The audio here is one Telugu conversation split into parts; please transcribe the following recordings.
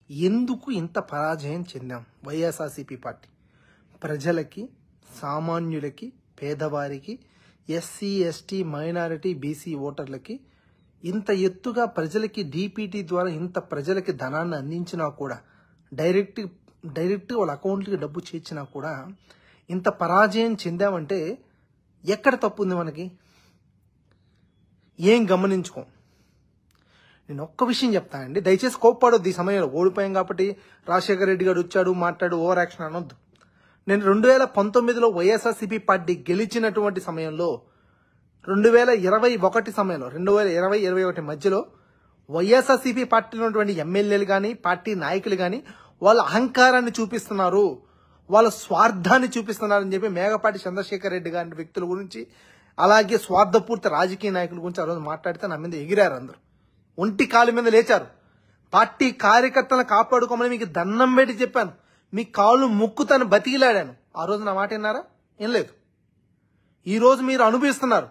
ఎందుకు ఇంత పరాజయం చెందాం? వైఎస్ఆర్సీపీ పార్టీ ప్రజలకి, సామాన్యులకి, పేదవారికి, ఎస్సీ ఎస్టీ మైనారిటీ బీసీ ఓటర్లకి ఇంత ఎత్తుగా ప్రజలకి డీపీటీ ద్వారా ఇంత ప్రజలకి ధనాన్ని అందించినా కూడా డైరెక్ట్ వాళ్ళ అకౌంట్కి డబ్బు చేర్చినా కూడా ఇంత పరాజయం చెందామంటే ఎక్కడ తప్పు ఉంది? మనకి ఏం గమనించుకోం. నేను ఒక్క విషయం చెప్తానండి, దయచేసి కోప్పడొద్దు. ఈ సమయంలో ఓడిపోయాం కాబట్టి రాజశేఖర రెడ్డి గారు వచ్చాడు మాట్లాడు ఓవర్ యాక్షన్ అనొద్దు. నేను 2019లో వైఎస్ఆర్సీపీ పార్టీ గెలిచినటువంటి సమయంలో 2021 సమయంలో 2020-21 మధ్యలో వైఎస్ఆర్సీపీ పార్టీలో ఉన్నటువంటి ఎమ్మెల్యేలు కానీ పార్టీ నాయకులు కానీ వాళ్ళ అహంకారాన్ని చూపిస్తున్నారు, వాళ్ళ స్వార్థాన్ని చూపిస్తున్నారని చెప్పి మేఘపాటి చంద్రశేఖర్ రెడ్డి గారి వ్యక్తుల గురించి, అలాగే స్వార్థపూర్తి రాజకీయ నాయకుల గురించి ఆ రోజు మాట్లాడితే నా మీద ఎగిరారు. అందరూ ఒంటి కాలు మీద లేచారు. పార్టీ కార్యకర్తలను కాపాడుకోమని మీకు దండం పెట్టి చెప్పాను, మీ కాళ్ళు ముక్కుతాను బతికిలాడాను. ఆ రోజు నా మాట విన్నారా? ఏం లేదు. ఈ రోజు మీరు అనుభవిస్తున్నారు.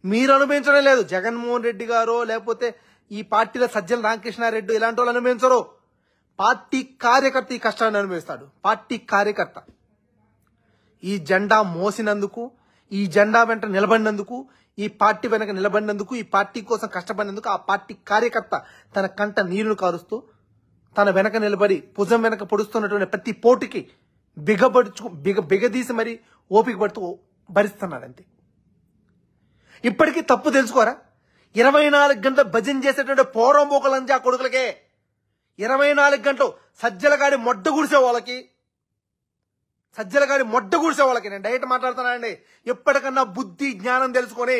మీరు అనుభవించడం లేదు. జగన్మోహన్ రెడ్డి గారో లేకపోతే ఈ పార్టీలో సజ్జల రామకృష్ణారెడ్డి ఇలాంటి వాళ్ళు అనుభవించరు. పార్టీ కార్యకర్త ఈ కష్టాన్ని అనుభవిస్తాడు. పార్టీ కార్యకర్త ఈ జెండా మోసినందుకు, ఈ జెండా వెంట నిలబడినందుకు, ఈ పార్టీ వెనక నిలబడినందుకు, ఈ పార్టీ కోసం కష్టపడినందుకు ఆ పార్టీ కార్యకర్త తన కంట నీరును కారుస్తూ తన వెనక నిలబడి భుజం వెనక పొడుస్తున్నటువంటి ప్రతి పోటుకి బిగదీసి మరి ఓపిక పడుతూ భరిస్తున్నాడంతే. ఇప్పటికీ తప్పు తెలుసుకోరా? 24 గంటలు భజన చేసేటువంటి పోరంబోకలంజా కొడుకులకే 24 గంటలు సజ్జలగాడి మొడ్డ గుడిసే వాళ్ళకి నేను డైరెక్ట్ మాట్లాడుతున్నానండి. ఎప్పటికన్నా బుద్ధి జ్ఞానం తెలుసుకొని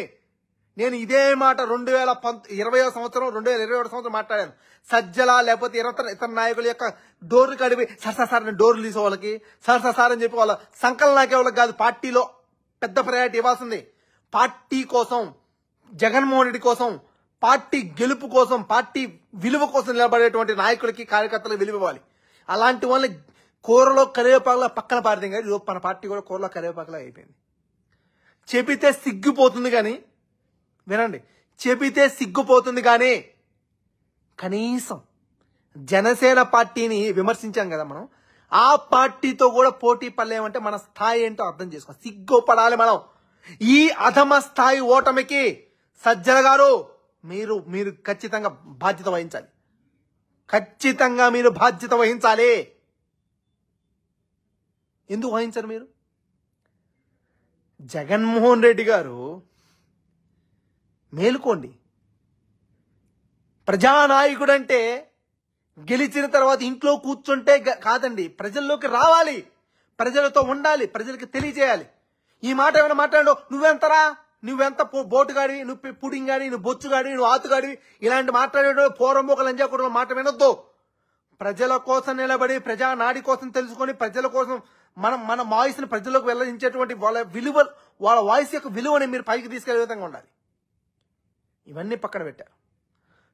నేను ఇదే మాట 2020 సంవత్సరం 2021 సంవత్సరం మాట్లాడాను. సజ్జల లేకపోతే ఇతర నాయకుల యొక్క డోర్లు కడిపి సార్ నేను డోర్లు తీసే వాళ్ళకి సార్ అని చెప్పి వాళ్ళ సంకలనాకే వాళ్ళకి కాదు, పార్టీలో పెద్ద ప్రయారిటీ ఇవ్వాల్సింది. పార్టీ కోసం, జగన్మోహన్ రెడ్డి కోసం, పార్టీ గెలుపు కోసం, పార్టీ విలువ కోసం నిలబడేటువంటి నాయకులకి కార్యకర్తలకు విలువ ఇవ్వాలి. అలాంటి వాళ్ళని కూరలో కరివేపాకులా పక్కన పారితే కానీ ఈరోజు మన పార్టీ కూడా కూరలో కరివేపాకులా అయిపోయింది. చెబితే సిగ్గిపోతుంది కానీ, వినండి, చెబితే సిగ్గుపోతుంది కానీ కనీసం జనసేన పార్టీని విమర్శించాం కదా మనం, ఆ పార్టీతో కూడా పోటీ పడలేమంటే మన స్థాయి ఏంటో అర్థం చేసుకో. సిగ్గుపడాలి మనం. ఈ అధమ స్థాయి ఓటమికి సజ్జల గారు మీరు ఖచ్చితంగా బాధ్యత వహించాలి. ఖచ్చితంగా మీరు బాధ్యత వహించాలి. ఎందుకు వహించరు మీరు? జగన్మోహన్ రెడ్డి గారు మేలుకోండి. ప్రజానాయకుడు అంటే గెలిచిన తర్వాత ఇంట్లో కూర్చుంటే కాదండి, ప్రజల్లోకి రావాలి, ప్రజలతో ఉండాలి, ప్రజలకి తెలియజేయాలి. ఈ మాట ఏమైనా మాట్లాడు, నువ్వెంత బోటుగాడి, నువ్వు పుడింగాడి, నువ్వు బొచ్చుగాడి, నువ్వు ఆతుగాడి, ఇలాంటి మాట్లాడే పోరంబోకలు లంజాకుడు మాట వినొద్దు. ప్రజల కోసం నిలబడి ప్రజానాడి కోసం తెలుసుకొని ప్రజల కోసం మన వాయిస్ ని ప్రజలకు వెల్లడించేటువంటి వాళ్ళ విలువ, వాళ్ళ వాయిస్ యొక్క విలువని మీరు పైకి తీసుకెళ్లే విధంగా ఉండాలి. ఇవన్నీ పక్కన పెట్టారు.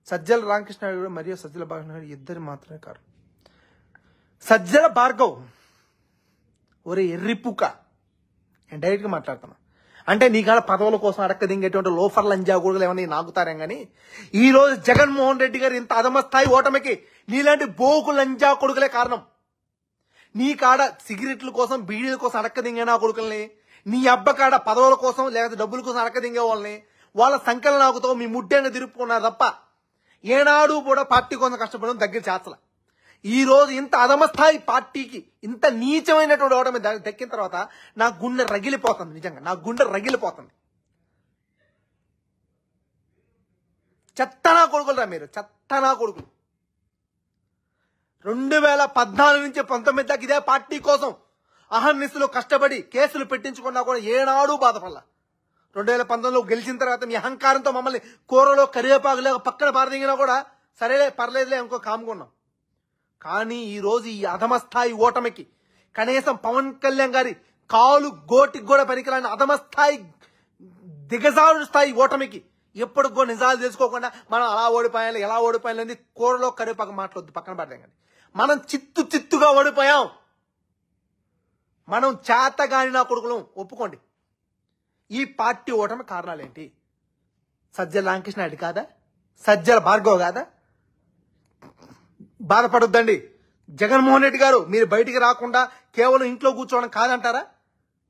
సజ్జల రామకృష్ణారెడ్డి మరియు సజ్జల భార్గవ్ ఇద్దరు మాత్రమే కాదు. సజ్జల భార్గవ్ ఒరే ఎర్రిపుక, నేను డైరెక్ట్గా మాట్లాడుతున్నా. అంటే నీ కాడ పదవుల కోసం అడక్క దింగేటువంటి లోఫర్ లంజా గూడలు ఏమన్నా నాగుతారేం కానీ ఈ రోజు జగన్మోహన్ రెడ్డి గారు ఇంత అధమ స్థాయి ఓటమికి నీలాంటి బోకు లంజా కొడుకులే కారణం. నీ కాడ సిగరెట్ల కోసం బీడీల కోసం అడక్క దింగే నా కొడుకుల్ని, నీ అబ్బ కాడ పదవుల కోసం లేకపోతే డబ్బుల కోసం అడక్క దింగే వాళ్ళని వాళ్ళ సంఖ్యలు నాకుతో మీ ముడ్డేంగా తిరుపుకున్నారు తప్ప ఏనాడు కూడా పార్టీ కోసం కష్టపడడం దగ్గర చేస్తల. ఈ రోజు ఇంత అధమస్థాయి పార్టీకి ఇంత నీచమైనటువంటి ఓటమి దక్కిన తర్వాత నా గుండె రగిలిపోతుంది. నిజంగా నా గుండె రగిలిపోతుంది. చెత్తనా కొడుకులరా మీరు, చెత్తనా కొడుకులు. 2014 నుంచి 19 దాకా ఇదే పార్టీ కోసం అహర్నిశలు కష్టపడి కేసులు పెట్టించుకున్నా కూడా ఏనాడు బాధపడలా. 2019లో గెలిచిన తర్వాత మీ అహంకారంతో మమ్మల్ని కూరలో కరివేపాకులేక పక్కన పారదింగినా కూడా సరేలే పర్లేదులే ఇంకో కాముకున్నాం. కానీ ఈ రోజు ఈ అధమస్థాయి ఓటమికి కనీసం పవన్ కళ్యాణ్ గారి కాలు గోటికి కూడా పనికిరాని అధమస్థాయి దిగజారు స్థాయి ఓటమికి ఎప్పటికో నిజాలు తెలుసుకోకుండా మనం అలా ఓడిపోయాలి ఎలా ఓడిపోయాలి కూరలో కరివేపాకు మాట్లాడొద్దు, పక్కన పడలేండి. మనం చిత్తుగా ఓడిపోయాం. మనం చేతగాని నా కొడుకులం ఒప్పుకోండి. ఈ పార్టీ ఓటమి కారణాలేంటి? సజ్జల రామకృష్ణారెడ్డి కాదా? సజ్జల భార్గవ్ కాదా? బాధపడొద్దండి. జగన్మోహన్ రెడ్డి గారు మీరు బయటికి రాకుండా కేవలం ఇంట్లో కూర్చోవడం కాదంటారా?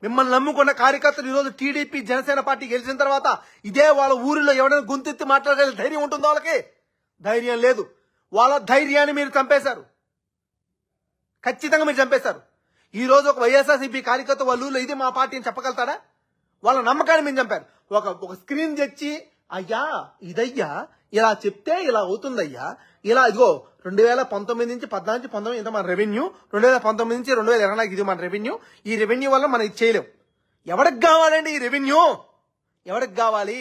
మిమ్మల్ని నమ్ముకున్న కార్యకర్తలు ఈరోజు టీడీపీ జనసేన పార్టీ గెలిచిన తర్వాత ఇదే వాళ్ళ ఊరిలో ఎవరైనా గొంతెత్తి మాట్లాడగల ధైర్యం ఉంటుందో వాళ్ళకి? ధైర్యం లేదు. వాళ్ళ ధైర్యాన్ని మీరు చంపేశారు. ఖచ్చితంగా మీరు చంపేశారు. ఈ రోజు ఒక వైఎస్ఆర్సీపీ కార్యకర్త వాళ్ళ ఊళ్ళో ఇది మా పార్టీ అని చెప్పగలుగుతారా? వాళ్ళ నమ్మకాన్ని మీరు చంపారు. ఒక స్క్రీన్ తెచ్చి అయ్యా ఇదయ్యా ఇలా చెప్తే ఇలా అవుతుందయ్యా, ఇలా ఇదిగో 2019 నుంచి 14 నుంచి 19 ఇంత మన రెవెన్యూ, 2019 నుంచి 2024 ఇది మన రెవెన్యూ, ఈ రెవెన్యూ వల్ల మనం ఇది చేయలేం. ఎవరికి కావాలండి ఈ రెవెన్యూ? ఎవరికి కావాలి?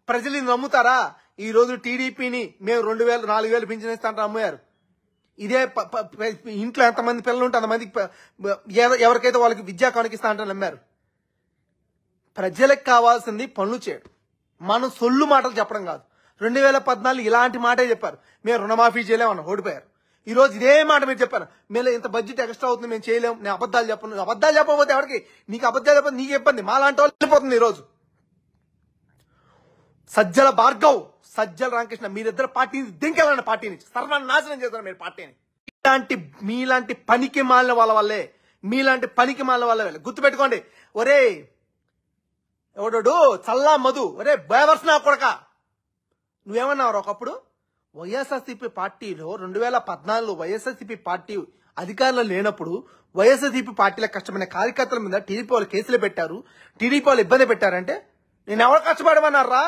ప్రజలు నమ్ముతారా? ఈ రోజు టీడీపీని మేము 2000 4000 పింఛన్ ఇస్తాంటే అమ్మారు. ఇదే ఇంట్లో ఎంతమంది పిల్లలు ఉంటే అంతమందికి ఎవరికైతే వాళ్ళకి విద్యా కానుక ఇస్తా అంటే నమ్మారు. ప్రజలకు కావాల్సింది పనులు చేయడం, మనం సొల్లు మాటలు చెప్పడం కాదు. 2014 ఇలాంటి మాటే చెప్పారు, మేము రుణమాఫీ చేయలేమన్నా, ఓడిపోయారు. ఈ రోజు ఇదే మాట మీరు చెప్పారు, మేము ఇంత బడ్జెట్ ఎక్స్ట్రా అవుతుంది మేము చేయలేము, నేను అబద్ధాలు చెప్పను. అబద్ధాలు చెప్పకపోతే ఎవరికి? నీకు అబద్ధాలు చెప్పదు, నీకు ఇబ్బంది, మాలాంటి వాళ్ళు వెళ్ళిపోతుంది. ఈరోజు సజ్జల భార్గవ్, సజ్జల రామకృష్ణ మీరిద్దరు పార్టీని దింకెళ్ళండి, పార్టీని సర్వనాశనం చేస్తారు మీరు పార్టీని. మీలాంటి పనికి మాలిన వాళ్ళ వల్లే, మీలాంటి పనికి మాలిన వాళ్ళ వల్లే. గుర్తుపెట్టుకోండి. ఒరే ఎవడోడు చల్లా మధు, ఒరే బేవర్స్ నా కొడక, నువ్వేమన్నావు ఒకప్పుడు? వైఎస్ఆర్సీపీ పార్టీలో 2014 వైఎస్ఆర్సీపీ పార్టీ అధికారంలో లేనప్పుడు వైఎస్ఆర్సీపీ పార్టీలో కష్టమైన కార్యకర్తల మీద టీడీపీ వాళ్ళు కేసులు పెట్టారు, టీడీపీ వాళ్ళు ఇబ్బంది పెట్టారంటే నిన్నెవరు కష్టపడమన్నారా?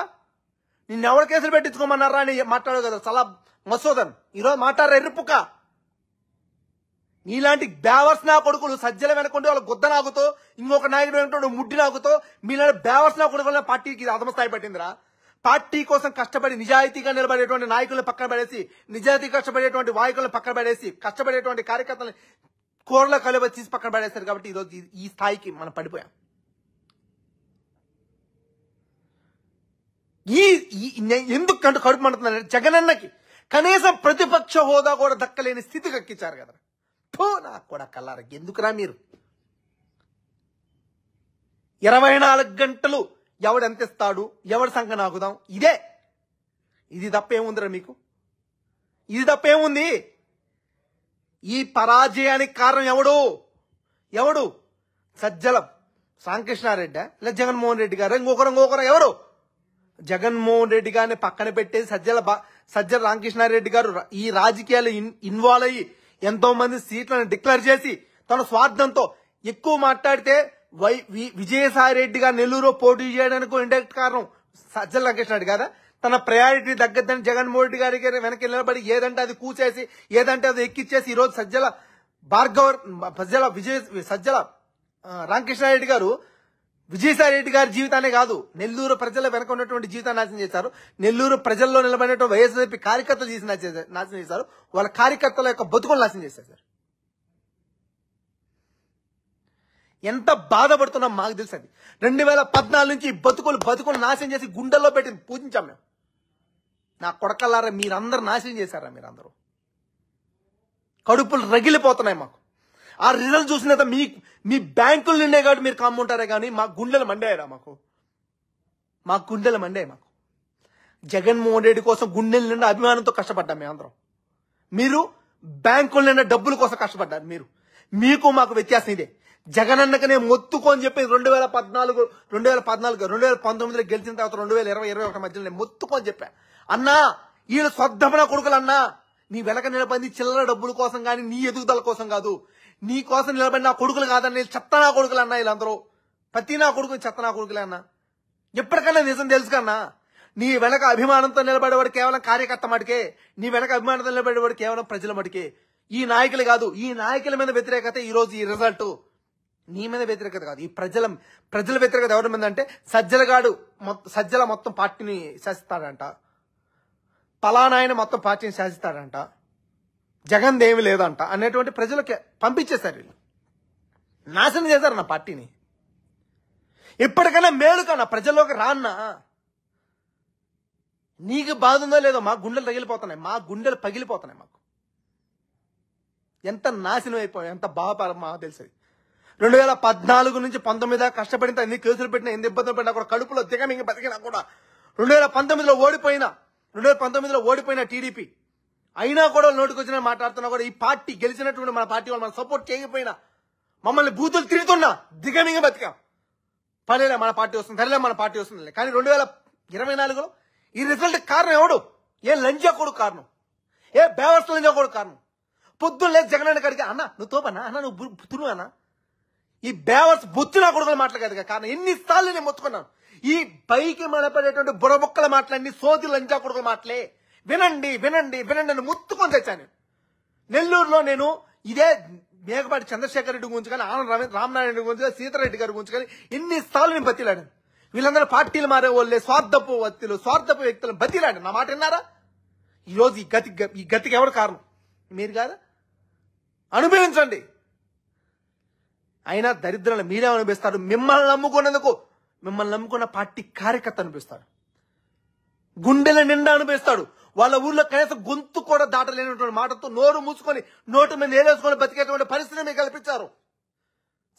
నిన్నెవరు కేసులు పెట్టించుకోమన్నారా అని మాట్లాడు కదా చాలా మసోదన్. ఈరోజు మాట్లాడారు ఎర్రిపుక్క. నీలాంటి బేవర్స్ నా కొడుకులు సజ్జల వెనకుంటే వాళ్ళ గుద్ద నాగుతో, ఇంకొక నాయకుడు వెనకుంటే ముడ్డి నాగుతో, మీలాంటి బేవర్స్ నా కొడుకుల పార్టీకి అధమ స్థాయి పట్టిందిరా. పార్టీ కోసం కష్టపడి నిజాయితీగా నిలబడేటువంటి నాయకులను పక్కన పడేసి, నిజాయితీ కష్టపడేటువంటి నాయకులను పక్కన పడేసి, కష్టపడేటువంటి కార్యకర్తలను కూరలో కలిపి తీసి పక్కన పడేస్తారు. కాబట్టి ఈరోజు ఈ స్థాయికి మనం పడిపోయాం. ఎందుకు కడుపు మండుతున్నారు? జగనన్నకి కనీసం ప్రతిపక్ష హోదా కూడా దక్కలేని స్థితికి ఎక్కించారు కదా. నాకు కూడా కల్లారా, ఎందుకురా మీరు 24 గంటలు ఎవడెంత ఇస్తాడు, ఎవడి సంఖ నాకుదాం, ఇది తప్పేముందిరా మీకు? ఇది తప్పేముంది? ఈ పరాజయానికి కారణం ఎవడు? సజ్జల రామకృష్ణారెడ్డి లేదా జగన్మోహన్ రెడ్డి గారు? ఇంకొకరు ఎవరు? జగన్మోహన్ రెడ్డి గారిని పక్కన పెట్టేసి సజ్జల రామకృష్ణారెడ్డి గారు ఈ రాజకీయాలు ఇన్వాల్వ్ అయ్యి ఎంతో మంది సీట్లను డిక్లేర్ చేసి తన స్వార్థంతో ఎక్కువ మాట్లాడితే విజయసాయి రెడ్డి గారు నెల్లూరు పోటీ చేయడానికి ఇండైరెక్ట్ కారణం సజ్జల రామకృష్ణారెడ్డి కదా. తన ప్రయారిటీ తగ్గద్దని జగన్మోహన్ రెడ్డి గారికి వెనక్కి నిలబడి ఏదంటే అది కూసేసి, ఏదంటే అది ఎక్కిచ్చేసి ఈరోజు సజ్జల రామకృష్ణారెడ్డి గారు విజయసాయి రెడ్డి గారి జీవితాన్ని కాదు, నెల్లూరు ప్రజల వెనక ఉన్నటువంటి జీవితాన్ని నాశనం చేశారు. నెల్లూరు ప్రజల్లో నిలబడినటువంటి వైఎస్ఆర్సీపీ కార్యకర్తలు నాశనం చేశారు. వాళ్ళ కార్యకర్తల యొక్క బతుకులు నాశనం చేశారు. ఎంత బాధపడుతున్నాం మాకు తెలుసు. అది 2014 నుంచి బతుకులు నాశనం చేసి గుండెల్లో పెట్టి పూజించాం మేము. నా కొడకల్లారా మీరందరూ నాశనం చేశారా? మీరందరూ కడుపులు రగిలిపోతున్నాయి మాకు. ఆ రిజల్ట్ చూసిన మీ బ్యాంకులు నిండే కాబట్టి మీరు కమ్ముంటారే కానీ మా గుండెలు మండాయరా? మా గుండెలు మండాయి. మాకు జగన్మోహన్ రెడ్డి కోసం గుండెల నిండా అభిమానంతో కష్టపడ్డాం మేమందరం. మీరు బ్యాంకుల నిండా డబ్బుల కోసం కష్టపడ్డారు. మీకు మాకు వ్యత్యాసం ఇదే. జగనన్నకనే మొత్తుకొని చెప్పి 2019లో గెలిచిన తర్వాత 2020-21 మధ్యలో నేను మొత్తుకొని చెప్పా, అన్నా వీళ్ళు స్వద్ధమన కొడుకులు అన్నా, నీ వెనక నిలబడి చిల్లర డబ్బుల కోసం కానీ నీ ఎదుగుదల కోసం కాదు, నీ కోసం నిలబడి నా కొడుకులు కాదన్నా, చెత్త నా కొడుకులు అన్నా వీళ్ళందరూ. ప్రతి నా కొడుకుని చెత్త నా కొడుకులే అన్నా. ఎప్పటికన్నా నిజం తెలుసు కన్నా. నీ వెనక అభిమానంతో నిలబడేవాడు కేవలం కార్యకర్త మటుకే, నీ వెనక అభిమానంతో నిలబడేవాడు కేవలం ప్రజల మటుకే. ఈ నాయకులు కాదు. ఈ నాయకుల మీద వ్యతిరేకత ఈ రోజు ఈ రిజల్ట్. నీ మీద వ్యతిరేకత కాదు, ఈ ప్రజల వ్యతిరేకత ఎవరి మీద అంటే సజ్జల మొత్తం పార్టీని శాసిస్తాడంట, పలానాయన మొత్తం పార్టీని శాసిస్తాడంట, జగన్ దేమి లేదంట అనేటువంటి ప్రజలకి పంపించేశారు. వీళ్ళు నాశనం చేశారు నా పార్టీని. ఇప్పటికైనా మేలు కన్నా ప్రజల్లోకి రాన్నా. నీకు బాధ ఉందో లేదో మా గుండెలు తగిలిపోతున్నాయి, మా గుండెలు పగిలిపోతున్నాయి. మాకు ఎంత నాశనం అయిపోయాయి, ఎంత బాధ మాకు తెలుసు. 2014 నుంచి 19 దాకా కష్టపడిన, ఎన్ని కేసులు పెట్టినా, ఎన్ని ఇబ్బందులు పడినా కూడా, కడుపులో దిగమింగి బతికినా కూడా 2019లో ఓడిపోయిన టీడీపీ అయినా కూడా నోటికి వచ్చిన మాట్లాడుతున్నా కూడా ఈ పార్టీ గెలిచినటువంటి మన పార్టీ వాళ్ళు మనం సపోర్ట్ చేయకపోయినా మమ్మల్ని బూతులు తిరుగుతున్నా దిగమింగ బతికాం. పర్లేలే మన పార్టీ వస్తుంది, సరేలే మన పార్టీ వస్తుంది. కానీ 2024లో ఈ రిజల్ట్ కారణం ఎవడు? ఏ లంజా కొడుకు కారణం, ఏ బేవర్స్ లంజా కొడుకు కారణం. పొద్దున్న లేదు జగన్ కడిగి అన్న నువ్వు తోపన్నా, అన్న నువ్వు తును అన్న. ఈ బేవర్స్ బొచ్చు నా కొడుకుల మాటలు కాదు కారణం. ఎన్నిసార్లు నేను మొత్తుకున్నాను. ఈ పైకి మనపడేటువంటి బుర్రబొక్కల మాటలన్నీ సోది లంజా కొడుకుల మాటలే. వినండి వినండి వినండి అని ముత్తుకొని తెచ్చాను. నెల్లూరులో నేను ఇదే మేకపాటి చంద్రశేఖర్ రెడ్డి గురించి కానీ, ఆనంద రామనారాయణ రెడ్డి గురించి కానీ, సీతారెడ్డి గారి గురించి కానీ ఎన్నిసార్లు నేను బతిలాడాను. వీళ్ళందరూ పార్టీలు మారే వాళ్ళే, స్వార్థపు వ్యక్తులను బతిలాడాను. నా మాట విన్నారా? ఈరోజు ఈ గతికి ఎవరు కారణం? మీరు కాదా? అనుభవించండి. అయినా దరిద్రాలు మీరే అనిపిస్తారు. మిమ్మల్ని నమ్ముకున్నందుకు, మిమ్మల్ని నమ్ముకున్న పార్టీ కార్యకర్త అనిపిస్తాడు, గుండెల నిండా అనిపిస్తాడు. వాళ్ళ ఊర్లో కనీసం గొంతు కూడా దాటలేనటువంటి మాటతో నోరు మూసుకొని నోటు మీద నేలేసుకొని బతికేటువంటి పరిస్థితిని మీకు కల్పించారు.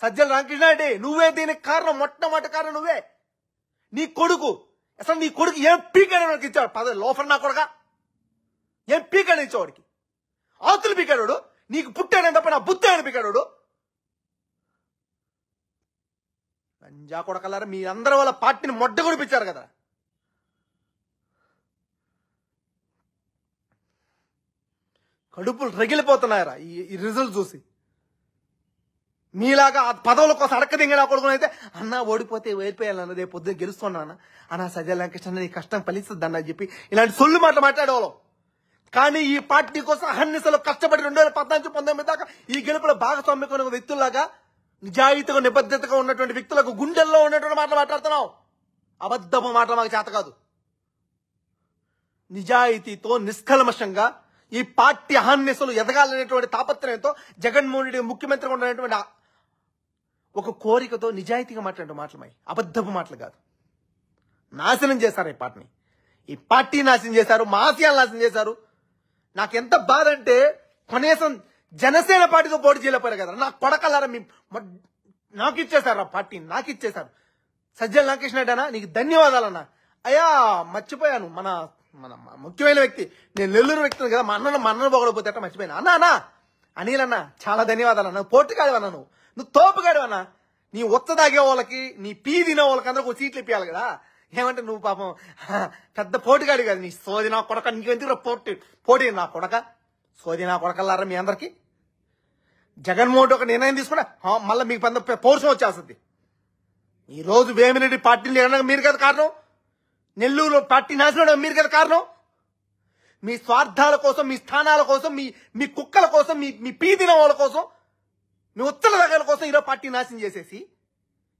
సజ్జల రామకృష్ణారెడ్డి నువ్వే దీనికి కారణం, మొట్టమొదటి కారణం నువ్వే. నీ కొడుకు అసలు నీ కొడుకు ఏం పీకాడు ఇచ్చాడు? పదవి లోఫర్ నా కొడుక ఏం పీకాడు ఇచ్చేవాడికి? ఆతులు పీకాడు. నీకు పుట్టాడని తప్ప నా బుద్ధి అని పీకాడు. లంజా కొడకలారా మీరందరూ వాళ్ళ పార్టీని మొడ్డ కొడిపించారు కదా. కడుపులు రగిలిపోతున్నాయరా ఈ రిజల్ట్ చూసి. మీలాగా ఆ పదవుల కోసం అడక్కదింగిన కొడుకుని అయితే అన్న ఓడిపోతే ఓడిపోయాలన్న, రేపు పొద్దున్న గెలుస్తున్నా అన్న సజ్జల రామకృష్ణ నీ కష్టం ఫలిస్తుంది అన్న చెప్పి ఇలాంటి సొల్లు మాటలు మాట్లాడేవాళ్ళం. కానీ ఈ పార్టీ కోసం అహర్నిశలు కష్టపడి 2014-19 దాకా ఈ గెలుపులో భాగస్వామ్యం వ్యక్తుల్లాగా నిజాయితీగా నిబద్ధతగా ఉన్నటువంటి వ్యక్తులకు గుండెల్లో ఉన్నటువంటి మాటలు మాట్లాడుతున్నావు. అబద్ధపు మాటలు మాకు చేత కాదు. నిజాయితీతో నిష్కల్మషంగా ఈ పార్టీ అహర్నిశలు ఎదగాలనేటువంటి తాపత్రయంతో జగన్మోహన్ రెడ్డి ముఖ్యమంత్రిగా ఉన్నటువంటి ఒక కోరికతో నిజాయితీగా మాట్లాడే మాటలమై, అబద్ధపు మాటలు కాదు. నాశనం చేశారు ఈ పార్టీ నాశనం చేశారు, మా ఆశయాలు నాశనం చేశారు. నాకెంత బాధ అంటే కనీసం జనసేన పార్టీతో పోటీ చేయలేకపోయారు కదా. నా కొడకల్లారా నాకు ఇచ్చేశారు, ఆ పార్టీని నాకు ఇచ్చేశారు. సజ్జల రామకృష్ణారెడ్డి అన్న నీకు ధన్యవాదాలన్నా. అయ్యా మర్చిపోయాను, మన మన ముఖ్యమైన వ్యక్తి, నేను నెల్లూరు వ్యక్తిని కదా, మా అన్నను పొగడపోతే అట్లా మర్చిపోయాను. అన్నా అనిల్ అన్న చాలా ధన్యవాదాలు అన్న. పోటీ కాదు అన్న, నువ్వు తోపుగాడు అన్న. నీ ఒత్త తాగే వాళ్ళకి, నీ పీ తినే వాళ్ళకి అందరూ సీట్లు ఇప్పించాలి కదా. ఏమంటే నువ్వు పాపం పెద్ద పోటీగాడు కాదు. నీ సోది నా కొడక, నీకెందుకు పోటీ నా కొడక, సోది నా కొడకల్లారా మీ అందరికి. జగన్మోహన్ ఒక నిర్ణయం తీసుకున్నా మళ్ళీ మీకు పెద్ద పౌరుషం వచ్చేస్తుంది. ఈ రోజు వేమిరెడ్డి పార్టీని మీరు కదా కారణం, నెల్లూరులో పార్టీ నాశనం మీరు కదా కారణం. మీ స్వార్థాల కోసం, మీ స్థానాల కోసం, మీ కుక్కల కోసం, మీ పీదిన వాళ్ళ కోసం, మీ ఉత్తర దగ్గర కోసం ఈరోజు పార్టీ నాశనం చేసేసి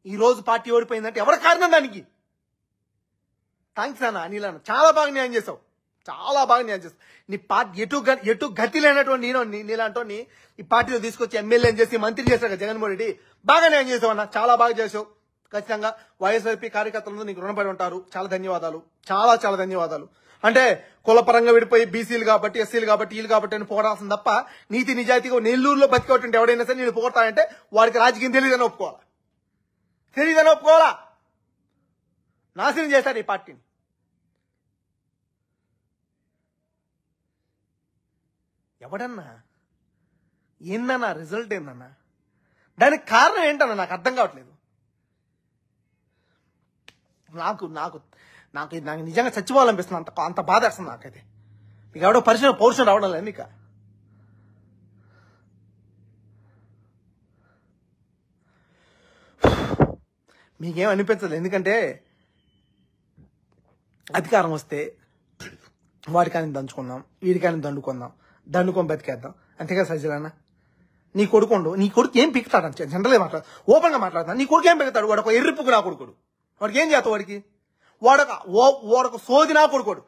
ఈ రోజు పార్టీ ఓడిపోయిందంటే ఎవరి కారణం దానికి? థ్యాంక్స్ అన్న అనిల్ అన్న, చాలా బాగా న్యాయం చేసావు, చాలా బాగా న్యాయం చేస్తావు. నీ పార్టీ ఎటు గతి లేనటువంటి నీలాంటో ఈ పార్టీలో తీసుకొచ్చి ఎమ్మెల్యే చేసి మంత్రి చేశారు కదా జగన్మోహన్ రెడ్డి. బాగా న్యాయం చేసావు అన్న, చాలా బాగా చేసావు. ఖచ్చితంగా వైఎస్ఆర్పీ కార్యకర్తలందరూ నీకు రుణపడి ఉంటారు. చాలా ధన్యవాదాలు, చాలా చాలా ధన్యవాదాలు. అంటే కులపరంగా విడిపోయి బీసీలు కాబట్టి, ఎస్సీలు కాబట్టి, వీళ్ళు కాబట్టి అని పొగడాల్సింది తప్ప నీతి నిజాయితీగా నెల్లూరులో బతికేటువంటి ఎవడైనా సరే నేను పొగడతానంటే వాడికి రాజకీయం తెలియదని ఒప్పుకోవాలా. నాశనం చేశారు ఈ పార్టీని. ఎవడన్నా ఏందన్నా రిజల్ట్ ఏందన్నా? దానికి కారణం ఏంటన్నా నాకు అర్థం కావట్లేదు. నాకు నాకు నాకు నాకు నిజంగా చచ్చిపోవాలనిపిస్తుంది, అంత బాధ వేస్తుంది నాకైతే. మీకు ఎవడో పౌరుషం రావడం లేదు మీకు. మీకేం అనిపించదు, ఎందుకంటే అధికారం వస్తే వాడికాని దంచుకుందాం, వీడికాని దండుకొని బతికేద్దాం, అంతేగా సజ్జలన్న. నీ కొడుకు ఏం పిక్కుతాడు? జనరల్గా ఓపెన్ గా మాట్లాడతాను. నీ కొడుకు ఏం పిక్కుతాడు? వాడు ఒక ఎర్రిపుకు నా కొడుకుడు. వాడికి ఏం చేస్తావు? వాడొక సోది నా కొడుకోడు.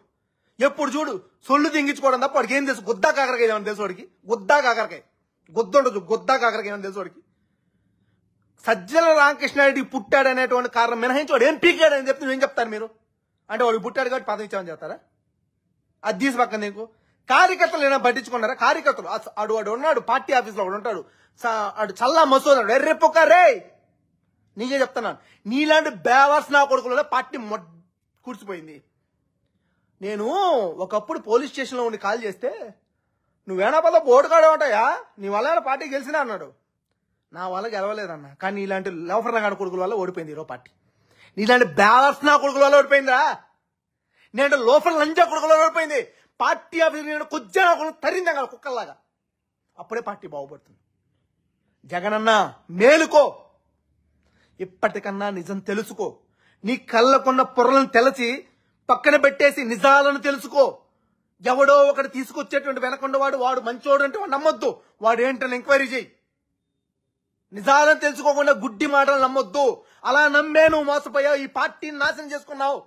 ఎప్పుడు చూడు సొల్లు తింగించుకోవడం తప్ప వాడికి ఏం తెలుసు? గుద్దా కాకరకాయ ఏమని తెలుసు వాడికి? గుద్దా కాకరకాయ ఏమని తెలుసు వాడికి? సజ్జల రామకృష్ణారెడ్డి పుట్టాడనేటువంటి కారణం మినహాయించి వాడు ఏం పీకాడని చెప్తే నువ్వేం చెప్తారు మీరు? అంటే వాడు పుట్టాడు కాబట్టి పదవి ఇచ్చామని చెప్తారా? అది తీసి పక్కన నీకు కార్యకర్తలు ఏమైనా పట్టించుకున్నారా? కార్యకర్తలు వాడు ఉన్నాడు పార్టీ ఆఫీస్ లో, వాడు ఉంటాడు, అడు చల్లా మసోదాడు, ఎర్రెప్పొక్కరే నీకే చెప్తున్నాను. నీలాంటి బేవర్స్ నా కొడుకులలో పార్టీ కూర్చిపోయింది. నేను ఒకప్పుడు పోలీస్ స్టేషన్ లో ఉండి కాల్ చేస్తే నువ్వేనా పద బోర్డు కాడే ఉంటాయా, నీ వల్ల పార్టీ గెలిచినా అన్నాడు. నా వల్ల గెలవలేదన్న, కానీ ఇలాంటి లోఫర్ నాగాడు కొడుకుల వల్ల ఓడిపోయింది ఈరో పార్టీ. నీలాంటి బ్యాలర్స్ నా కొడుకుల వల్ల ఓడిపోయిందా, నేను లోఫర్ లంజా కొడుకుల వల్ల ఓడిపోయింది. పార్టీ ఆఫీస్ నేను కొద్దిగా నా కొడుకు తరిందా కదా కుక్కల్లాగా. అప్పుడే పార్టీ బాగుపడుతుంది. జగనన్న మేలుకో, ఇప్పటికన్నా నిజం తెలుసుకో. నీ కళ్ళకున్న పొరలను తెలచి పక్కన పెట్టేసి నిజాలను తెలుసుకో. ఎవడో ఒకటి తీసుకొచ్చేటువంటి వెనకొండవాడు వాడు మంచోడు అంటే వాడు నమ్మొద్దు. వాడు ఏంటని ఎంక్వైరీ చేయి. నిజాలను తెలుసుకోకుండా గుడ్డి మాటలు నమ్మొద్దు. అలా నమ్మే నువ్వు మోసపోయావు, ఈ పార్టీని నాశనం చేసుకున్నావు.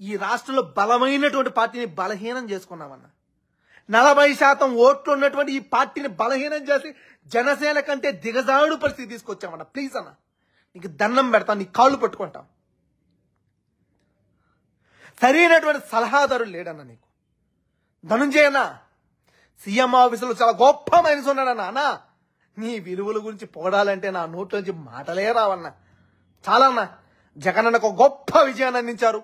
ఈ రాష్ట్రంలో బలమైనటువంటి పార్టీని బలహీనం చేసుకున్నామన్నా. 40% ఓట్లు ఉన్నటువంటి ఈ పార్టీని బలహీనం చేసి జనసేన కంటే దిగజాడు పరిస్థితి తీసుకొచ్చామన్నా. ప్లీజ్ అన్న, నీకు దండం పెడతాను, నీ కాళ్ళు పట్టుకుంటాం. సరైనటువంటి సలహాదారులు లేడన్నా నీకు. ధనుంజయ అన్న సీఎం ఆఫీసులో చాలా గొప్ప మనిషి ఉన్నాడన్నా. అన్నా నీ విలువల గురించి పోడాలంటే నా నోట్లోంచి మాటలే రావన్నా. చాలా అన్నా, జగనన్నకు గొప్ప విజయాన్ని అందించారు.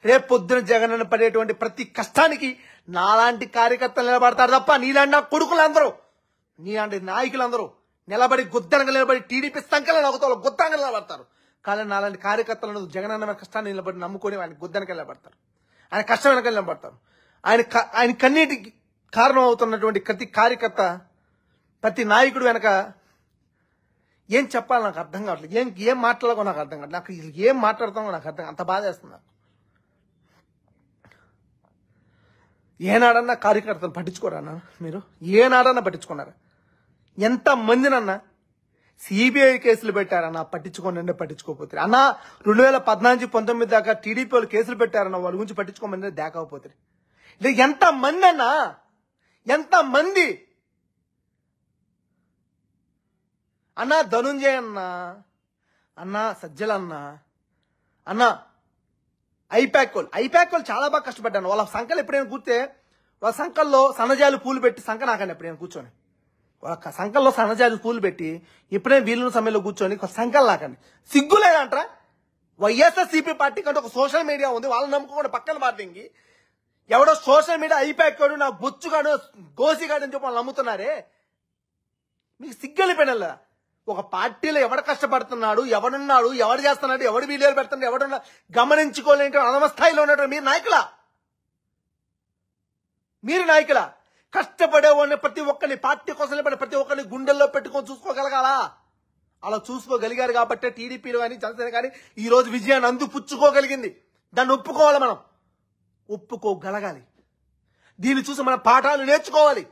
రేపు పొద్దున జగనన్న పడేటువంటి ప్రతి కష్టానికి నాలాంటి కార్యకర్తలు నిలబడతారు తప్ప నీలాంటి నా కొడుకులందరూ, నీలాంటి నాయకులందరూ నిలబడి గుద్దనగా నిలబడి టీడీపీ సంఖ్యలో నవ్వుతారు, గుద్దంగా నిలబడతారు. కానీ నాలాంటి కార్యకర్తలను జగనన్న కష్టాన్ని నిలబడి నమ్ముకొని ఆయన గుద్దనకి నిలబడతారు, ఆయన కష్టం వెనక నిలబడతారు. ఆయన కన్నీటికి కారణం అవుతున్నటువంటి ప్రతి కార్యకర్త, ప్రతి నాయకుడు వెనక ఏం చెప్పాలి నాకు అర్థం కావట్లేదు. ఏం మాట్లాడాలో నాకు అర్థం కావట్లేదు. నాకు ఏం మాట్లాడతామో నాకు అర్థం, అంత బాధ వేస్తుంది నాకు. ఏనాడన్నా కార్యకర్తలు పట్టించుకోరన్నా మీరు? ఏనాడన్నా పట్టించుకున్నారా? ఎంతమందినన్నా సిబిఐ కేసులు పెట్టారన్నా పట్టించుకోనండి, పట్టించుకోకపోతే అన్న 2014-19 దాకా టీడీపీ వాళ్ళు కేసులు పెట్టారన్న, వాళ్ళ గురించి పట్టించుకోమని దాకపోతే ఇది ఎంతమంది అన్నా, ఎంతమంది అన్నా? ధనుంజయ అన్నా సజ్జలన్న అన్నా ఐపాక్ వాళ్ళు చాలా బాగా కష్టపడ్డాను. వాళ్ళ సంకలు ఎప్పుడైనా కూర్తే వాళ్ళ సంకల్లో సన్నజాలు పూలు పెట్టి సంక నాకండి ఎప్పుడైనా కూర్చొని, వాళ్ళ సంకల్లో సన్నజాలు పూలు పెట్టి ఎప్పుడైనా వీలున్న సమయంలో కూర్చొని సంకలు నాకండి. సిగ్గులేదంటారా? వైఎస్ఆర్సీపీ పార్టీ కంటే ఒక సోషల్ మీడియా ఉంది, వాళ్ళని నమ్ముకోకుండా పక్కన పార్టీకి ఎవడో సోషల్ మీడియా ఐపాక్ నా బొచ్చుగాడు గోసిగాడు అని చెప్పి వాళ్ళు నమ్ముతున్నారే. మీకు సిగ్గలిపోయినలా? ఒక పార్టీలో ఎవడు కష్టపడుతున్నాడు, ఎవడున్నాడు, ఎవడు చేస్తున్నాడు, ఎవడు వీడియోలు పెడుతున్నాడు, ఎవడున్నా గమనించుకోలేని అనవ స్థాయిలో ఉన్నాడు. మీరు నాయకులా? కష్టపడేవాడిని ప్రతి ఒక్కరిని, పార్టీ కోసం నిలబడే ప్రతి ఒక్కరిని గుండెల్లో పెట్టుకొని చూసుకోగలగాలా? అలా చూసుకోగలిగారు కాబట్టి టీడీపీలో కానీ జనసేన కానీ ఈ రోజు విజయాన్ని అందిపుచ్చుకోగలిగింది. దాన్ని ఒప్పుకోవాలి, మనం ఒప్పుకోగలగాలి. దీన్ని చూసి మనం పాఠాలు నేర్చుకోవాలి.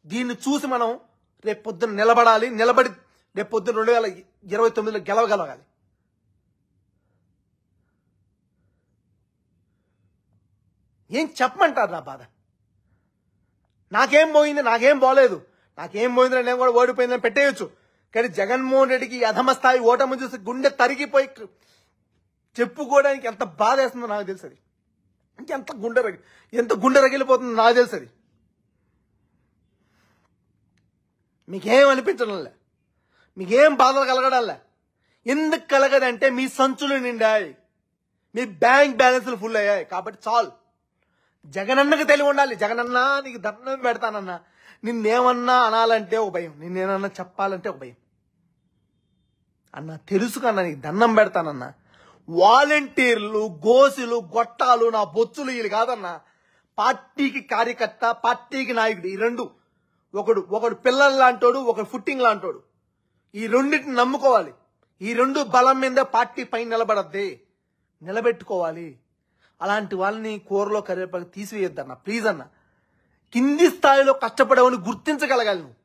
దీన్ని చూసి మనం రేపు పొద్దున నిలబడాలి. నిలబడి రేపు పొద్దున 2029లో గెలవగలగాలి. ఏం చెప్పమంటారు నా బాధ? నాకేం పోయింది, నాకేం పోలేదు, నాకేం పోయిందని నేను కూడా ఓడిపోయిందని పెట్టేయచ్చు. కానీ జగన్మోహన్ రెడ్డికి అధమ స్థాయి ఓటమి చూసి గుండె తరిగిపోయి చెప్పుకోవడానికి ఎంత బాధ వేస్తుందో నాకు తెలుసు. అది ఎంత గుండె రగిలిపోతుందో నాకు తెలుసు. అది మీకేం అనిపించడంలే, మీకేం బాధలు కలగడంలే. ఎందుకు కలగదంటే మీ సంచులు నిండాయి, మీ బ్యాంక్ బ్యాలెన్స్లు ఫుల్ అయ్యాయి. కాబట్టి చాలు. జగనన్నకు తెలివి ఉండాలి. జగనన్న నీకు దండం పెడతానన్నా, నిన్నేమన్నా అనాలంటే ఒక భయం, నిన్నేమన్నా చెప్పాలంటే ఒక భయం. అన్న తెలుసుకన్నా నీకు దండం పెడతానన్నా. వాలంటీర్లు, గోసులు, గొట్టాలు, నా బొచ్చులు వీళ్ళు కాదన్నా. పార్టీకి కార్యకర్త, పార్టీకి నాయకుడు, ఈ రెండు. ఒకడు పిల్లల లాంటోడు, ఒకడు ఫుట్టింగ్ లాంటోడు. ఈ రెండింటిని నమ్ముకోవాలి. ఈ రెండు బలం మీద పార్టీ పైన నిలబడద్ది, నిలబెట్టుకోవాలి. అలాంటి వాళ్ళని కూరలో కరివేపాకు తీసివేయొద్దన్న, ప్లీజ్ అన్న. కింది స్థాయిలో కష్టపడేవాడిని గుర్తించగలగాలి నువ్వు.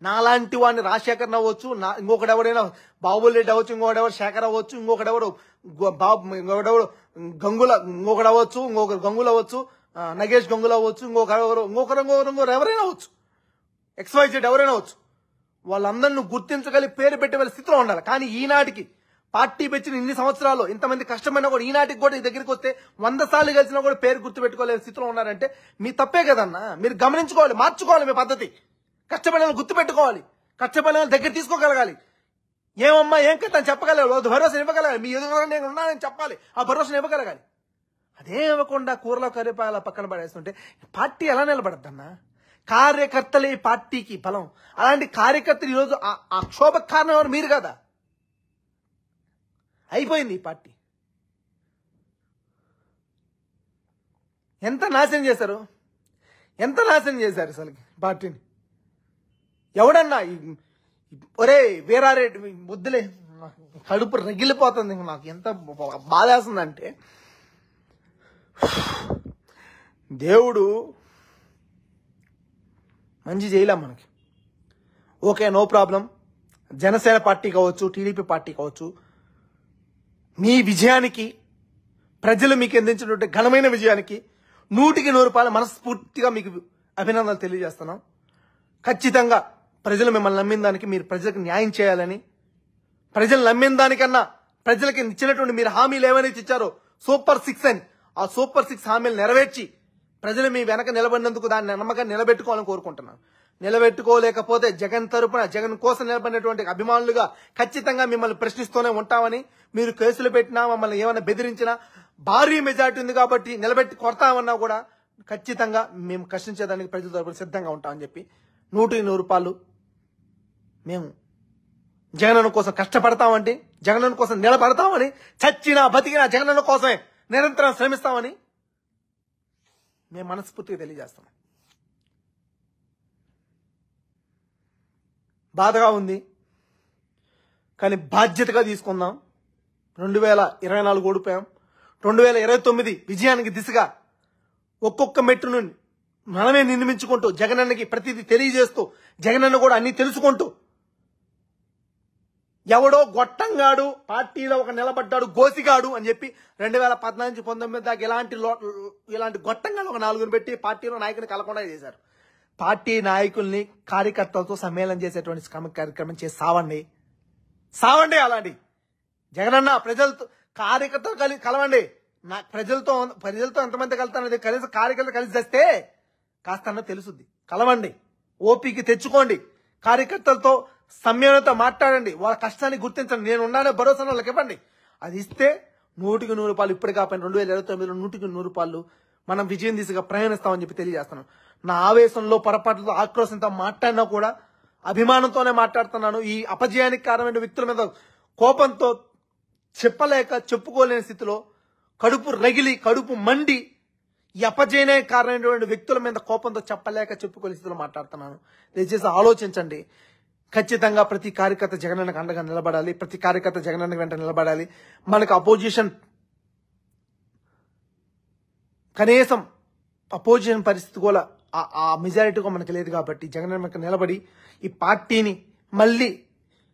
నాలాంటి వాడిని రాజశేఖర్ అవ్వచ్చు, ఇంకొకడెవడైనా బాబుల్ రెడ్డి అవ్వచ్చు, ఇంకొకడెవరు శేఖర్ అవ్వచ్చు, ఇంకొకడెవరు ఇంకొకడు అవ్వచ్చు, ఇంకొకరు గంగులు అవ్వచ్చు, నగేష్ గంగులు అవ్వచ్చు, ఇంకొకరు ఎవరైనా అవ్వచ్చు, XYZ ఎవరైనా అవ్వచ్చు. వాళ్ళందరినీ గుర్తించగలి పేరు పెట్టే వాళ్ళ స్థితిలో ఉండాలి. కానీ ఈనాటికి పార్టీ పెంచిన ఇన్ని సంవత్సరాలు ఇంతమంది కష్టమైనా కూడా ఈనాటికి కూడా ఈ దగ్గరికి వస్తే 100 సార్లు కలిసినా కూడా పేరు గుర్తుపెట్టుకోలేని స్థితిలో ఉన్నారంటే మీ తప్పే కదన్నా. మీరు గమనించుకోవాలి, మార్చుకోవాలి మీ పద్ధతి. కష్టపడిన గుర్తుపెట్టుకోవాలి, కష్టపడిన దగ్గర తీసుకోగలగాలి. ఏమమ్మా ఏం కథ అని చెప్పగలగాలి, భరోసా ఇవ్వగలగాలి. మీ ఎదురు నేను ఉన్నానని చెప్పాలి, ఆ భరోసా ఇవ్వగలగాలి. అదే ఇవ్వకుండా కూరలో కరివేపాల పక్కన పడేస్తుంటే పార్టీ ఎలా నిలబడద్దన్నా? కార్యకర్తలే ఈ పార్టీకి బలం. అలాంటి కార్యకర్తలు ఈరోజు ఆ క్షోభకు కారణం ఎవరు? మీరు కదా. అయిపోయింది ఈ పార్టీ. ఎంత నాశనం చేశారు, ఎంత నాశనం చేశారు అసలు పార్టీని. ఎవడన్నా ఒరే వీరారెడ్డి ముద్దులే, కడుపు రగిలిపోతుంది నాకు. ఎంత బాధేస్తుందంటే, దేవుడు మంచి చేయలేం మనకి. Okay, no problem. Janasena party కావచ్చు, టీడీపీ పార్టీ కావచ్చు, మీ విజయానికి, ప్రజలు మీకు అందించినటువంటి ఘనమైన విజయానికి 100% మనస్ఫూర్తిగా మీకు అభినందనలు తెలియజేస్తున్నాం. ఖచ్చితంగా ప్రజలు మిమ్మల్ని నమ్మిన దానికి మీరు ప్రజలకు న్యాయం చేయాలని, ప్రజలు నమ్మిన దానికన్నా ప్రజలకి ఇచ్చినటువంటి మీరు హామీలు ఏమైనా ఇచ్చారో సూపర్ 6 అని, ఆ సూపర్ 6 హామీలు నెరవేర్చి ప్రజలు మీ వెనక నిలబడినందుకు దాన్ని నమ్మకాన్ని నిలబెట్టుకోవాలని కోరుకుంటున్నాను. నిలబెట్టుకోలేకపోతే జగన్ తరపున, జగన్ కోసం నిలబడినటువంటి అభిమానులుగా ఖచ్చితంగా మిమ్మల్ని ప్రశ్నిస్తూనే ఉంటామని, మీరు కేసులు పెట్టినా, మమ్మల్ని ఏమైనా బెదిరించినా, భారీ మెజార్టీ ఉంది కాబట్టి నిలబెట్టి కొడతామన్నా కూడా ఖచ్చితంగా మేము కష్టించేదానికి ప్రజల తరపున సిద్ధంగా ఉంటామని చెప్పి 100% మేము జగనన్న కోసం కష్టపడతామండి, జగనన్న కోసం నిలబడతామని, చచ్చినా బతికినా జగనన్న కోసమే నిరంతరం శ్రమిస్తామని మేము మనస్ఫూర్తిగా తెలియజేస్తాం. బాధగా ఉంది కానీ బాధ్యతగా తీసుకుందాం. 2024 ఓడిపోయాం. 2029 విజయానికి దిశగా ఒక్కొక్క మెట్టును మనమే నిర్మించుకుంటూ, జగనన్నకి ప్రతిదీ తెలియజేస్తూ, జగనన్న కూడా అన్ని తెలుసుకుంటూ, ఎవడో గొట్టంగాడు పార్టీలో ఒక నిలబడ్డాడు గోసిగాడు అని చెప్పి 2014 నుంచి 19 దాకా ఇలాంటి గొట్టంగాడు ఒక 4 పెట్టి పార్టీలో నాయకుని కలకుండా చేశారు. పార్టీ నాయకుల్ని, కార్యకర్తలతో సమ్మేళనం చేసేటువంటి కార్యక్రమం చేసి సావండి. అలాంటి జగనన్న ప్రజలతో, కార్యకర్తలు కలవండి. ప్రజలతో ఎంతమంది కలుతానది కనీసం కార్యకర్తలు కలిసి చేస్తే కాస్త తెలుసుద్ది. కలవండి, ఓపిక తెచ్చుకోండి, కార్యకర్తలతో సమ్మేళనతో మాట్లాడండి, వాళ్ళ కష్టాన్ని గుర్తించండి. నేను ఉన్నానే భరోసా వాళ్ళకి ఇవ్వండి. అది ఇస్తే 100% ఇప్పుడు కాకపోయినా 2029లో 100% మనం విజయం దిశగా ప్రయాణిస్తామని చెప్పి తెలియజేస్తున్నాను. నా ఆవేశంలో, పొరపాటుతో, ఆక్రోశంతో మాట్లాడినా కూడా అభిమానంతోనే మాట్లాడుతున్నాను. ఈ అపజయానికి కారణమైన వ్యక్తుల మీద కోపంతో చెప్పుకోలేని స్థితిలో, కడుపు రగిలి, కడుపు మండి, ఈ అపజయానికి కారణమైనటువంటి వ్యక్తుల మీద కోపంతో చెప్పుకోలేని స్థితిలో మాట్లాడుతున్నాను. దయచేసి ఆలోచించండి. ఖచ్చితంగా ప్రతి కార్యకర్త జగనన్నకు అండగా నిలబడాలి, ప్రతి కార్యకర్త జగనన్న వెంట నిలబడాలి. మనకు అపోజిషన్ కనీసం అపోజిషన్ పరిస్థితి కూడా ఆ మెజారిటీ కూడా మనకి లేదు కాబట్టి జగనన్నకు నిలబడి ఈ పార్టీని మళ్ళీ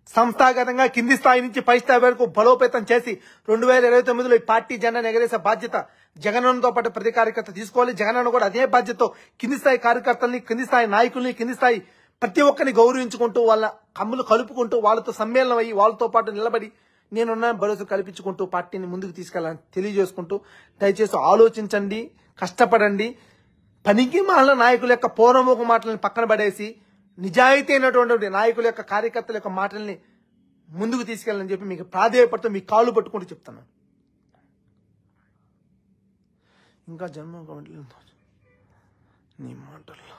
సంస్థాగతంగా కింది స్థాయి నుంచి పై స్థాయి వరకు బలోపేతం చేసి 2029లో ఈ పార్టీ జెండాను ఎగరేసే బాధ్యత జగనన్నతో పాటు ప్రతి కార్యకర్త తీసుకోవాలి. జగనన్న కూడా అదే బాధ్యతతో కింది స్థాయి కార్యకర్తల్ని, కింది స్థాయి నాయకుల్ని, కింది స్థాయి ప్రతి ఒక్కరిని గౌరవించుకుంటూ, వాళ్ళ కమ్ములు కలుపుకుంటూ, వాళ్ళతో సమ్మేళనం అయ్యి, వాళ్ళతో పాటు నిలబడి నేనున్న భరోసా కల్పించుకుంటూ పార్టీని ముందుకు తీసుకెళ్లాలని తెలియజేసుకుంటూ, దయచేసి ఆలోచించండి, కష్టపడండి. పనికి మాలిన నాయకుల యొక్క పూర్వముఖ మాటలను పక్కన పడేసి నిజాయితీ అయినటువంటి నాయకుల యొక్క, కార్యకర్తల యొక్క మాటల్ని ముందుకు తీసుకెళ్ళాలని చెప్పి మీకు ప్రాధేయపడుతూ మీ కాళ్ళు పట్టుకుంటూ చెప్తున్నాను. ఇంకా జన్మ నీ మాటల్లో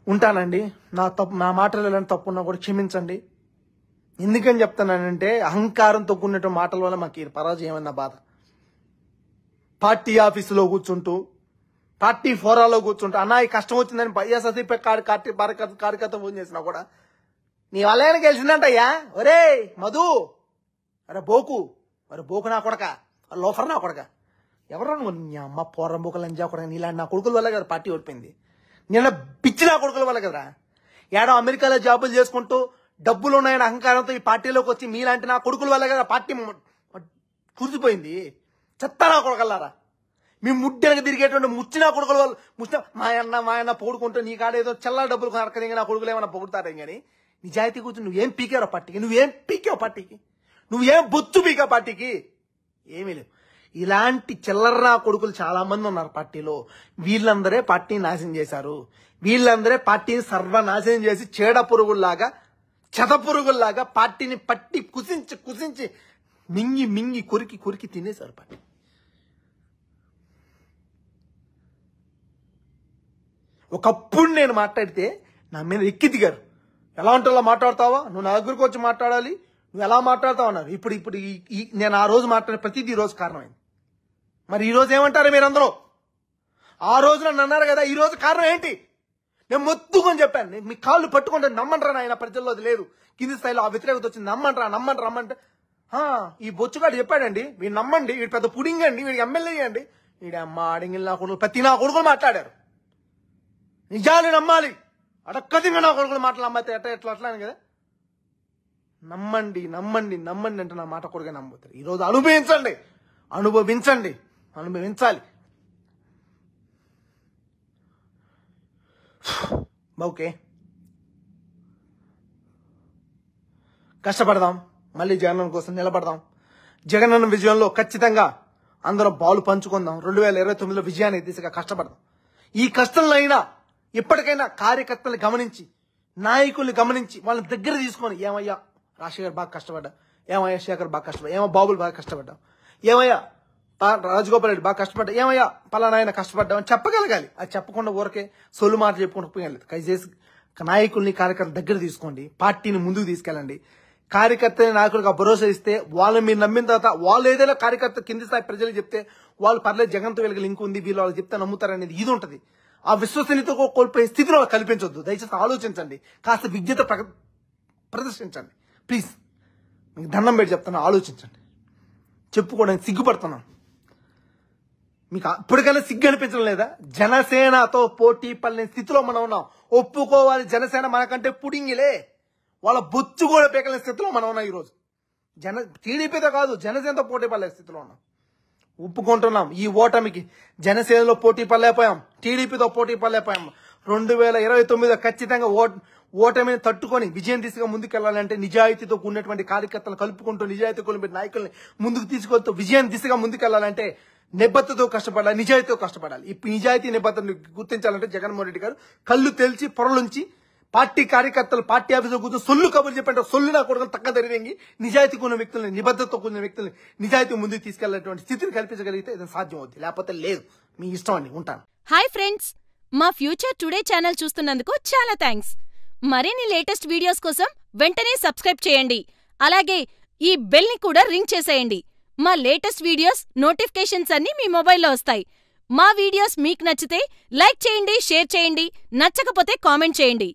ఉంటానండి. నా మాటలు ఎలాంటి తప్పున్నా కూడా క్షమించండి. ఎందుకని చెప్తానంటే అహంకారంతో కూడిన మాటల వల్ల మాకు ఈ పరాజయం అన్న బాధ. పార్టీ ఆఫీసులో కూర్చుంటూ, పార్టీ ఫోరాలో కూర్చుంటూ, అన్నా ఈ కష్టం వచ్చిందని వైఎస్ఆర్సీపీ కార్యకర్త ఫోన్ చేసినా కూడా నీ వల్ల ఏమైనా గెలిచిందంటయ్యా, ఒరే మధు, అరే బోకు నా కొడక, లోఫర్ నా కొడక, ఎవరు నీ అమ్మ పోరం బోకు లంజా కొడక, నీలాంటి నా కొడుకుల వల్ల కదా పార్టీ ఓడిపోయింది. నిన్న పిచ్చి నా కొడుకుల వల్ల కదరా. ఏడో అమెరికాలో జాబులు చేసుకుంటూ డబ్బులు ఉన్నాయని అహంకారంతో ఈ పార్టీలోకి వచ్చి మీలాంటి నా కొడుకుల వల్ల కదా పార్టీ కూర్చిపోయింది. చెత్త నా కొడుకల్లారా, మీ ముడ్డెనక తిరిగేటువంటి ముచ్చిన కొడుకుల వల్ల మా అన్న పొగుడుకుంటూ నీ కాడ ఏదో చల్ల డబ్బులు అరకదిగా నా కొడుకులు ఏమన్నా పొగుడతారేం కానీ నిజాయితీ కూర్చొని నువ్వేం పీకావు పార్టీకి, నువ్వేం బొత్తు పీకా పార్టీకి, ఏమీ లేవు. ఇలాంటి చిల్లర కొడుకులు చాలా మంది ఉన్నారు పార్టీలో. వీళ్ళందరే పార్టీని నాశనం చేశారు. వీళ్ళందరే పార్టీని సర్వనాశనం చేసి చీడ పురుగుల్లాగా, చెద పురుగుల్లాగా పార్టీని పట్టి కుసించి మింగి కొరికి తినేశారు పార్టీ. ఒకప్పుడు నేను మాట్లాడితే నా మీద ఎక్కి దిగారు. ఎలా ఉంటుందో మాట్లాడతావా, నువ్వు నా దగ్గరకు వచ్చి మాట్లాడాలి, నువ్వు ఎలా మాట్లాడతావు అన్నారు. ఇప్పుడు నేను ఆ రోజు మాట్లాడిన ప్రతిదీ ఈ రోజు కారణమైంది. మరి ఈ రోజు ఏమంటారు మీరందరూ? ఆ రోజు నన్ను అన్నారు కదా, ఈ రోజు కారణం ఏంటి? నేను మొత్తుకొని చెప్పాను. నేను మీ కాళ్ళు పట్టుకుంటే నమ్మంటారా ఆయన ప్రజల్లో అది లేదు. కింది స్థాయిలో ఆ వ్యతిరేకత వచ్చింది. నమ్మంటే ఈ బొచ్చుగాడు చెప్పాడండి, వీడు నమ్మండి, వీడు పెద్ద పుడింగ్ అండి, వీడికి ఎమ్మెల్యే అండి, వీడి అమ్మ అడింగిల్ నా కొడుకు ప్రతి నా కొడుకులు మాట్లాడారు. నిజాలు నమ్మాలి, అడక్కదిగా నా కొడుకులు మాటలు నమ్మైతే ఎట్లా అని కదా. నమ్మండి అంటే నా మాట కొడుకు నమ్ముతారు. ఈరోజు అనుభవించాలి. ఓకే, కష్టపడదాం, మళ్ళీ జగనన్న కోసం నిలబడదాం. జగనన్న విజయంలో ఖచ్చితంగా అందరం పాలు పంచుకుందాం. 2029లో విజయాన్ని దిశగా కష్టపడదాం. ఈ కష్టంలో అయినా ఇప్పటికైనా కార్యకర్తలు గమనించి, నాయకుల్ని గమనించి వాళ్ళని దగ్గర తీసుకొని, ఏమయ్యా రాజశేఖర్ బాగా కష్టపడ్డా, ఏమయ్యా శేఖర్ బాగా కష్టపడ్డా, ఏమో బాబులు బాగా కష్టపడ్డా, ఏమయ్యా రాజగోపాల్ రెడ్డి బాగా కష్టపడ్డా, ఏమయ్యా పలానా ఆయన కష్టపడ్డా అని చెప్పగలగాలి. అది చెప్పకుండా ఊరికే సొల్లు మాట చెప్పుకుంటూ పోయలేదు. దయచేసి నాయకుల్ని కార్యకర్తల దగ్గర తీసుకోండి, పార్టీని ముందుకు తీసుకెళ్ళండి. కార్యకర్తని నాయకులకు ఆ భరోసా ఇస్తే వాళ్ళు మీరు నమ్మిన తర్వాత వాళ్ళు ఏదైనా కార్యకర్త కింది స్థాయి ప్రజలకు చెప్తే వాళ్ళు పర్లేదు జగన్తో వీళ్ళకి లింక్ ఉంది, వీళ్ళు వాళ్ళకి చెప్తే నమ్ముతారనేది ఇది ఉంటుంది. ఆ విశ్వసనీయత కోల్పోయే స్థితిలో కల్పించొద్దు. దయచేసి ఆలోచించండి, కాస్త విజ్ఞత ప్రదర్శించండి ప్లీజ్. మీకు దండం పెట్టి చెప్తాను, ఆలోచించండి. చెప్పుకోవడానికి సిగ్గుపడుతున్నాను. మీకు ఇప్పటికైనా సిగ్గు అనిపించడం లేదా? జనసేనతో పోటీ పడలేని స్థితిలో మనం ఉన్నాం. ఒప్పుకోవాలి, జనసేన మనకంటే పుడింగిలే, వాళ్ళ బొచ్చు కూడా పీకలేని స్థితిలో మనం ఉన్నాం. ఈరోజు టీడీపీతో కాదు, జనసేనతో పోటీ పడలే స్థితిలో ఉన్నాం. ఒప్పుకుంటున్నాం ఈ ఓటమికి. జనసేనలో పోటీ పడలేకపోయాం, టీడీపీతో పోటీ పడలేకపోయాం. 2029 ఖచ్చితంగా ఓటమిని తట్టుకొని విజయం దిశగా ముందుకెళ్లాలంటే నిజాయితీతో కూడినటువంటి కార్యకర్తలు కలుపుకుంటూ, నిజాయితీ కూడిన నాయకుల్ని ముందుకు తీసుకెళ్తూ విజయం దిశగా ముందుకెళ్లాలంటే నిబద్ధతతో కష్టపడాలి, నిజాయితీతో కష్టపడాలి. ఈ నిజాయితీ నిబద్ధతను గుర్తించాలంటే జగన్మోహన్ రెడ్డి గారు కళ్ళు తెల్చి పొరలుంచి పార్టీ కార్యకర్తలు పార్టీ ఆఫీసులో కూర్చొని సొల్లు కబుర్లు చెప్పంటే సొల్లు నా కొడుకుని తక్క తెరివేంగి నిజాయితీ కూడిన వ్యక్తుల్ని, నిబద్ధతతో కూడిన వ్యక్తుల్ని నిజాయితీ ముందుకు తీసుకెళ్లేటువంటి స్థితిని కల్పించగలిగితే ఇది సాధ్యం అవుతుంది. లేకపోతే లేదు. మీ ఇష్టం అండి. ఉంటాను. హాయ్ ఫ్రెండ్స్, మా ఫ్యూచర్ టుడే ఛానల్ చూస్తున్నందుకు చాలా థ్యాంక్స్. మరిన్ని లేటెస్ట్ వీడియోస్ కోసం వెంటనే సబ్స్క్రైబ్ చేయండి. అలాగే ఈ బెల్ ని కూడా రింగ్ చేసేయండి. మా లేటెస్ట్ వీడియోస్ నోటిఫికేషన్స్ అన్నీ మీ మొబైల్లో వస్తాయి. మా వీడియోస్ మీకు నచ్చితే లైక్ చేయండి, షేర్ చేయండి, నచ్చకపోతే కామెంట్ చేయండి.